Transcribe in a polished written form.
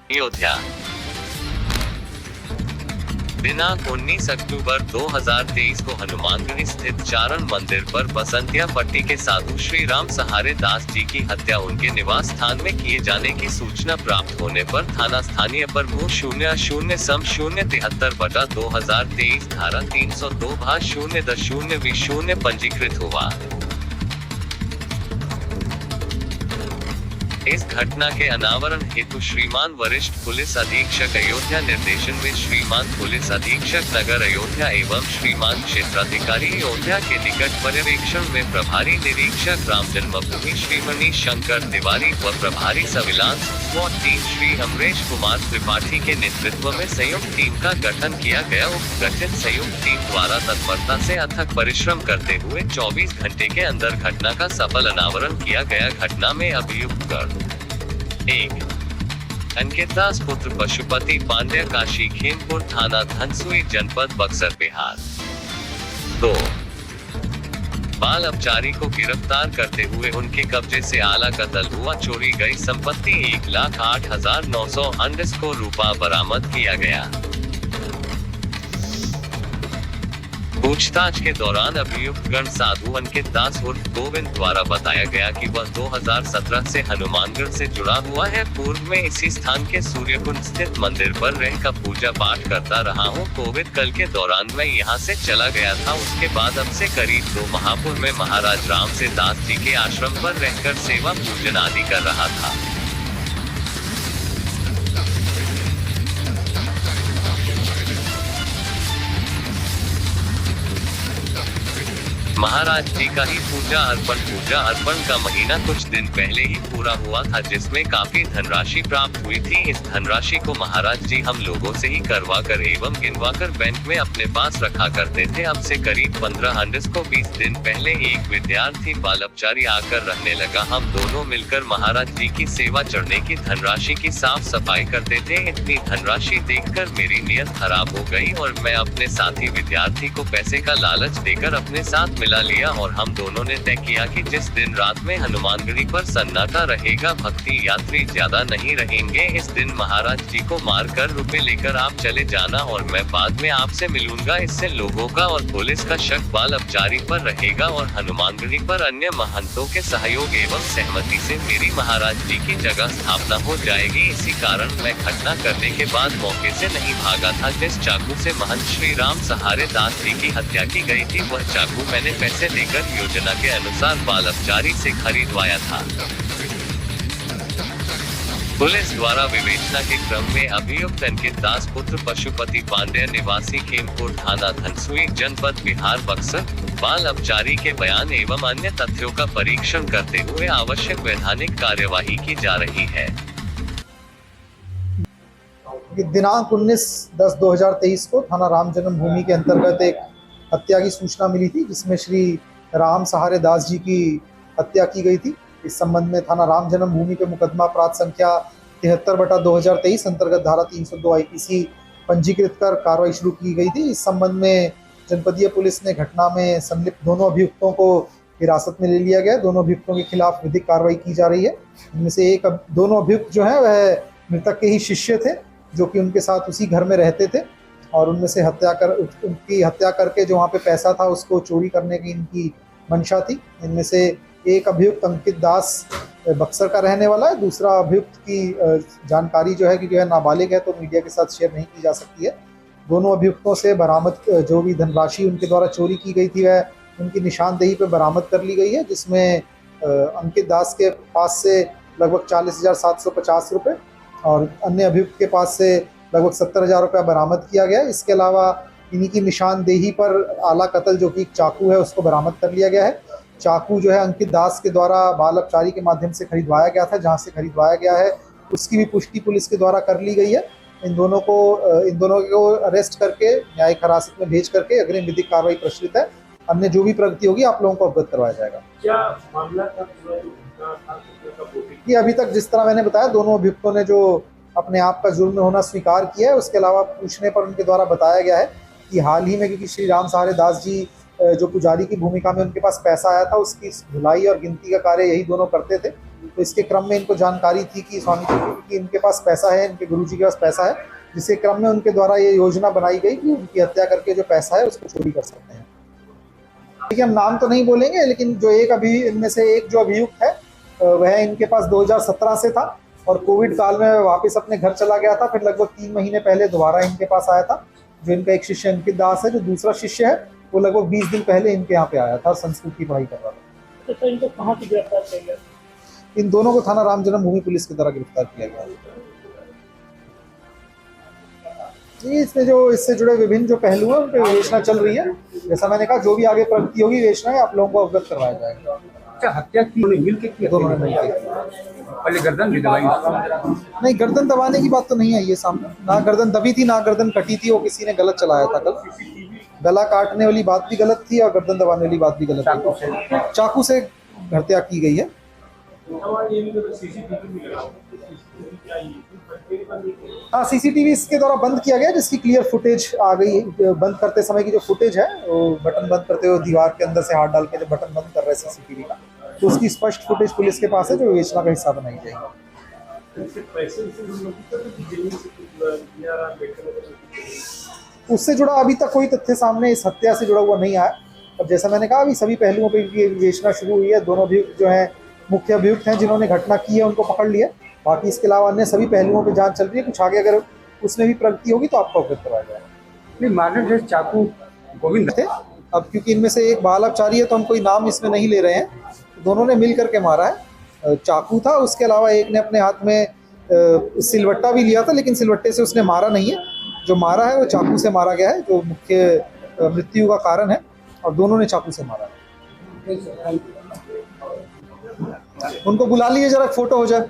अयोध्या। दिनांक 19 अक्टूबर 2023 को हनुमानगढ़ी स्थित चारण मंदिर पर बसंतिया पट्टी के साधु श्री राम सहारे दास जी की हत्या उनके निवास स्थान में किए जाने की सूचना प्राप्त होने पर थाना स्थानीय पर भू 00-073/2023 धारा 302/0-0 पंजीकृत हुआ। इस घटना के अनावरण हेतु श्रीमान वरिष्ठ पुलिस अधीक्षक अयोध्या निर्देशन में श्रीमान पुलिस अधीक्षक नगर अयोध्या एवं श्रीमान क्षेत्राधिकारी अयोध्या के निकट पर्यवेक्षण में प्रभारी निरीक्षक राम जन्मभूमि श्री मनीष शंकर तिवारी व प्रभारी surveillance SWAT team Shri Amresh Kumar Tripathi के नेतृत्व में संयुक्त टीम का गठन किया गया। गठित संयुक्त टीम द्वारा तत्परता से अथक परिश्रम करते हुए 24 घंटे के अंदर घटना का सफल अनावरण किया गया। घटना में अभियुक्त 1 अंकित दास पुत्र पशुपति पांड्या काशी खेमपुर थाना धनसुई जनपद बक्सर बिहार। 2 बाल अपचारी को गिरफ्तार करते हुए उनके कब्जे से आला कत्ल हुआ। चोरी गई संपत्ति 1,08,900 रुपया बरामद किया गया। पूछताछ के दौरान अभियुक्त गण साधु अंकित दास उर्फ गोविंद द्वारा बताया गया कि वह 2017 से हनुमानगढ़ से जुड़ा हुआ है। पूर्व में इसी स्थान के सूर्यकुंड स्थित मंदिर पर रहकर पूजा पाठ करता रहा हूँ। कोविड काल के दौरान मैं यहाँ से चला गया था। उसके बाद अब से करीब 2 माह पूर्व में महाराज राम से दास जी के आश्रम पर रहकर सेवा पूजन आदि कर रहा था। महाराज जी का ही पूजा अर्पण का महीना कुछ दिन पहले ही पूरा हुआ था, जिसमें काफी धनराशि प्राप्त हुई थी। इस धनराशि को महाराज जी हम लोगों से ही करवा कर एवं गिनवा कर बैंक में अपने पास रखा करते थे। अब से करीब 20 दिन पहले एक विद्यार्थी बाल अपचारी आकर रहने लगा। हम दोनों मिलकर महाराज जी की सेवा चढ़ने की धनराशि की साफ सफाई करते थे। इतनी धनराशि देखकर मेरी नीयत खराब हो गई और मैं अपने साथी विद्यार्थी को पैसे का लालच देकर अपने साथ मिला लिया और हम दोनों ने तय किया कि जिस दिन रात में हनुमानगढ़ी पर सन्नाटा रहेगा, भक्ति यात्री ज्यादा नहीं रहेंगे, इस दिन महाराज जी को मार कर रुपए लेकर आप चले जाना और मैं बाद में आपसे मिलूंगा। इससे लोगों का और पुलिस का शक बाल अपचारी पर रहेगा और हनुमानगढ़ी पर अन्य महंतों के सहयोग एवं सहमति से मेरी महाराज जी की जगह स्थापना हो जाएगी। इसी कारण मैं घटना करने के बाद मौके से नहीं भागा था। जिस चाकू से महंत श्री राम सहारे दास जी की हत्या की गई थी, वह चाकू मैंने पैसे देकर योजना के अनुसार बाल अपचारी से खरीदवाया था। पुलिस द्वारा विवेचना के क्रम में अभियुक्त अंकित दास पुत्र पशुपति पांड्या निवासी खेमपुर थाना धनसुई जनपद बिहार बक्सर बाल अपचारी के बयान एवं अन्य तथ्यों का परीक्षण करते हुए आवश्यक वैधानिक कार्यवाही की जा रही है। दिनांक 19/10/2023 को थाना राम जन्मभूमि के अंतर्गत एक हत्या की सूचना मिली थी, जिसमें श्री राम सहारे दास जी की हत्या की गई थी। इस संबंध में थाना राम जन्मभूमि के मुकदमा अपराध संख्या 73/2023 अंतर्गत धारा 302 IPC पंजीकृत कर कार्रवाई शुरू की गई थी। इस संबंध में जनपदीय पुलिस ने घटना में संलिप्त दोनों अभियुक्तों को हिरासत में ले लिया गया। दोनों अभियुक्तों के खिलाफ विधिक कार्रवाई की जा रही है। इनमें से दोनों अभियुक्त जो है वह मृतक के ही शिष्य थे, जो कि उनके साथ उसी घर में रहते थे और उनमें से उनकी हत्या करके जो वहाँ पे पैसा था उसको चोरी करने की इनकी मंशा थी। इनमें से एक अभियुक्त अंकित दास बक्सर का रहने वाला है। दूसरा अभियुक्त की जानकारी जो है कि जो है नाबालिग है, तो मीडिया के साथ शेयर नहीं की जा सकती है। दोनों अभियुक्तों से बरामद जो भी धनराशि उनके द्वारा चोरी की गई थी वह उनकी निशानदेही पे बरामद कर ली गई है, जिसमें अंकित दास के पास से लगभग 40,750 रुपये और अन्य अभियुक्त के पास से लगभग 70,000 रुपया बरामद किया गया। इसके अलावा इन्हीं की निशानदेही पर आला कत्ल जो कि एक चाकू है उसको बरामद कर लिया गया है। चाकू जो है अंकित दास के द्वारा बाल अपचारी के माध्यम से खरीदवाया गया था। जहां से खरीदवाया गया है उसकी भी पुष्टि पुलिस के द्वारा कर ली गई है। इन दोनों को अरेस्ट करके न्यायिक हिरासत में भेज करके अग्रिम विधिक कार्रवाई प्रचलित है। अन्य जो भी प्रगति होगी आप लोगों को अवगत करवाया जाएगा। क्या मामला ये अभी तक जिस तरह मैंने बताया, दोनों अभियुक्तों ने जो अपने आप का जुर्म होना स्वीकार किया है, उसके अलावा पूछने पर उनके द्वारा बताया गया है कि हाल ही में क्योंकि श्री राम सहारे दास जी जो पुजारी की भूमिका में उनके पास पैसा आया था, उसकी धुलाई और गिनती का कार्य यही दोनों करते थे। तो इसके क्रम में इनको जानकारी थी कि स्वामी जी की इनके पास पैसा है, इनके गुरु जी के पास पैसा है, जिसके क्रम में उनके द्वारा ये योजना बनाई गई कि उनकी हत्या करके जो पैसा है उसको चोरी कर सकते हैं। देखिए, हम नाम तो नहीं बोलेंगे, लेकिन जो इनमें से एक जो अभियुक्त है वह इनके पास 2017 से था और कोविड काल में वापस अपने घर चला गया था। फिर लगभग 3 महीने पहले दोबारा इनके पास आया था। जो इनका एक शिष्य अंकित दास है, जो दूसरा शिष्य है, वो लगभग 20 दिन पहले इनके यहाँ पे आया था, संस्कृत की पढ़ाई कर रहा था। तो इनको कहाँ से गिरफ्तार किया गया? इन दोनों को थाना राम जन्मभूमि पुलिस के द्वारा गिरफ्तार किया गया। इससे जुड़े विभिन्न जो पहलू हैं उन पर विवेचना चल रही है। जैसा मैंने कहा, जो भी आगे प्रगति होगी विवेचना है, आप लोगों को अवगत करवाया जाएगा। अच्छा, हत्या की मिल के की दोनों ने मिलकर पहले गर्दन भी दबाई? नहीं, गर्दन दबाने की बात तो नहीं आई है सामने। ना गर्दन दबी थी, ना गर्दन कटी थी। वो किसी ने गलत चलाया था कल। गला काटने वाली बात भी गलत थी और गर्दन दबाने वाली बात भी गलत थी। चाकू से हत्या की गई है। हाँ, सीसीटीवी इसके द्वारा बंद किया गया, जिसकी क्लियर फुटेज आ गई है। बंद करते समय की जो फुटेज है, वो बटन बंद करते हुए दीवार के अंदर से हाथ डाल के जो बटन बंद कर रहे हैं सीसीटीवी का, तो उसकी स्पष्ट फुटेज पुलिस के पास है, जो विवेचना का हिस्सा बनाई जाएगी। उससे जुड़ा अभी तक कोई तथ्य सामने इस हत्या से जुड़ा हुआ नहीं आया। अब जैसा मैंने कहा, अभी सभी पहलुओं पर विवेचना शुरू हुई है। दोनों अभियुक्त जो है मुख्य अभियुक्त हैं, जिन्होंने घटना की है, उनको पकड़ लिया। बाकी इसके अलावा अन्य सभी पहलुओं पे जांच चल रही है। कुछ आगे अगर उसमें भी प्रगति होगी तो आपको अवगत करवाया जाएगा। नहीं, मारने से चाकू गोविंद थे। अब क्योंकि इनमें से एक बाल अपचारी है, तो हम कोई नाम इसमें नहीं ले रहे हैं। दोनों ने मिल करके मारा है। चाकू था, उसके अलावा एक ने अपने हाथ में सिलवट्टा भी लिया था, लेकिन सिलवट्टे से उसने मारा नहीं है। जो मारा है वो चाकू से मारा गया है, जो मुख्य मृत्यु का कारण है, और दोनों ने चाकू से मारा है। उनको बुला लीजिए, जरा फोटो हो जाए।